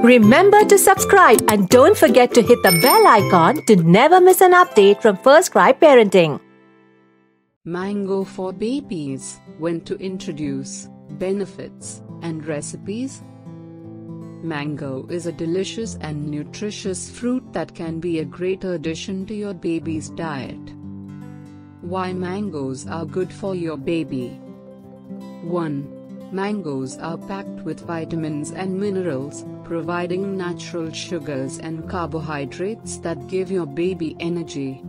Remember to subscribe and don't forget to hit the bell icon to never miss an update from First Cry Parenting. Mango for babies. When to introduce, benefits, and recipes. Mango is a delicious and nutritious fruit that can be a great addition to your baby's diet. Why mangoes are good for your baby. 1. Mangoes are packed with vitamins and minerals, providing natural sugars and carbohydrates that give your baby energy.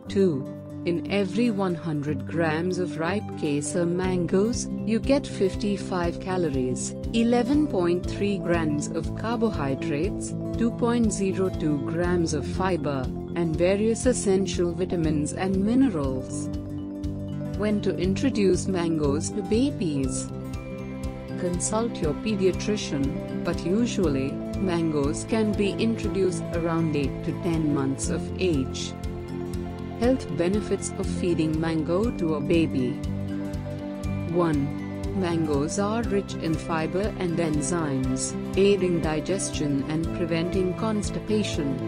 2. In every 100 grams of ripe Kesar mangoes, you get 55 calories, 11.3 grams of carbohydrates, 2.02 grams of fiber, and various essential vitamins and minerals. When to introduce mangoes to babies. Consult your pediatrician, but usually, mangoes can be introduced around 8 to 10 months of age. Health benefits of feeding mango to a baby. 1. Mangoes are rich in fiber and enzymes, aiding digestion and preventing constipation.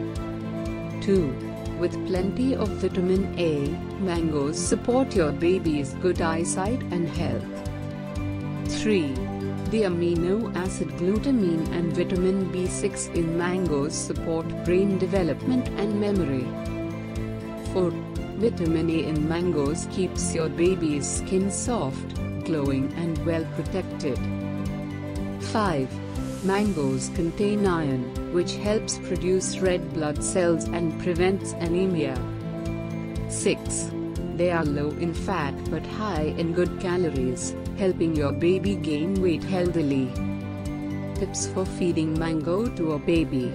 2. With plenty of vitamin A, mangoes support your baby's good eyesight and health. 3. The amino acid glutamine and vitamin B6 in mangoes support brain development and memory. 4. Vitamin A in mangoes keeps your baby's skin soft, glowing and well protected. 5. Mangoes contain iron, which helps produce red blood cells and prevents anemia. 6. They are low in fat but high in good calories, helping your baby gain weight healthily. Tips for feeding mango to a baby.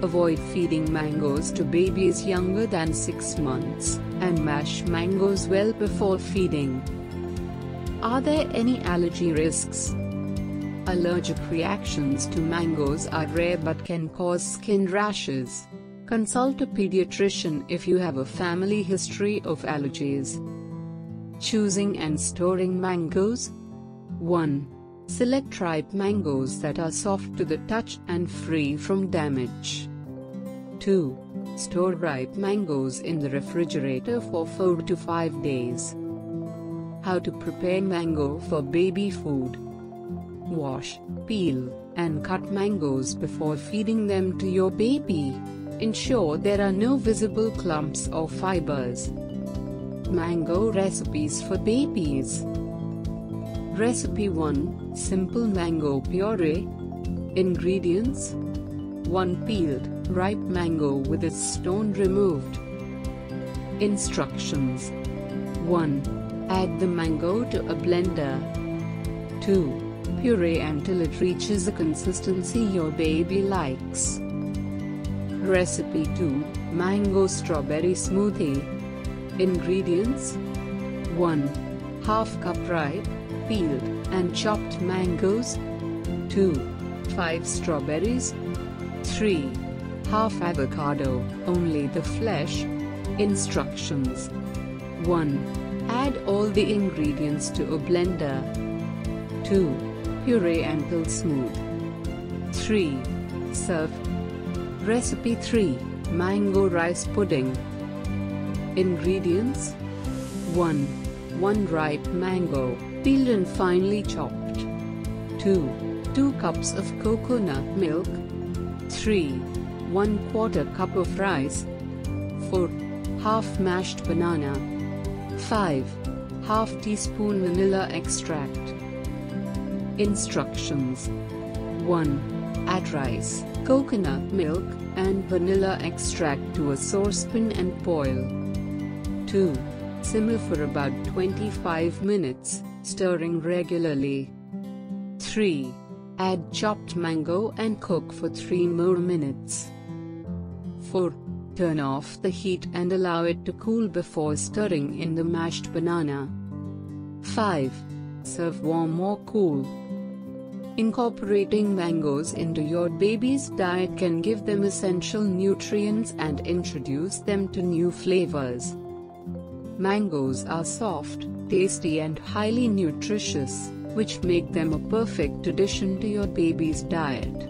Avoid feeding mangoes to babies younger than 6 months, and mash mangoes well before feeding. Are there any allergy risks? Allergic reactions to mangoes are rare but can cause skin rashes. Consult a pediatrician if you have a family history of allergies. Choosing and storing mangoes. 1. Select ripe mangoes that are soft to the touch and free from damage. 2. Store ripe mangoes in the refrigerator for 4 to 5 days. How to prepare mango for baby food. Wash, peel, and cut mangoes before feeding them to your baby. Ensure there are no visible clumps or fibers. Mango recipes for babies. Recipe 1. Simple mango puree. Ingredients: 1 peeled, ripe mango with its stone removed. Instructions: 1. Add the mango to a blender. 2. Puree until it reaches a consistency your baby likes. Recipe 2. Mango strawberry smoothie. Ingredients: 1. Half cup ripe, peeled, and chopped mangoes. 2. 5 strawberries. 3. Half avocado, only the flesh. Instructions: 1. Add all the ingredients to a blender. 2. Puree until smooth. 3. Serve. Recipe 3. Mango rice pudding. Ingredients: 1. 1 ripe mango, peeled and finely chopped. 2. 2 cups of coconut milk. 3. 1/4 cup of rice. 4. Half mashed banana. 5. Half teaspoon vanilla extract. Instructions: 1. Add rice, coconut milk, and vanilla extract to a saucepan and boil. 2. Simmer for about 25 minutes, stirring regularly. 3. Add chopped mango and cook for 3 more minutes. 4. Turn off the heat and allow it to cool before stirring in the mashed banana. 5. Serve warm or cool. Incorporating mangoes into your baby's diet can give them essential nutrients and introduce them to new flavors. Mangoes are soft, tasty and highly nutritious, which make them a perfect addition to your baby's diet.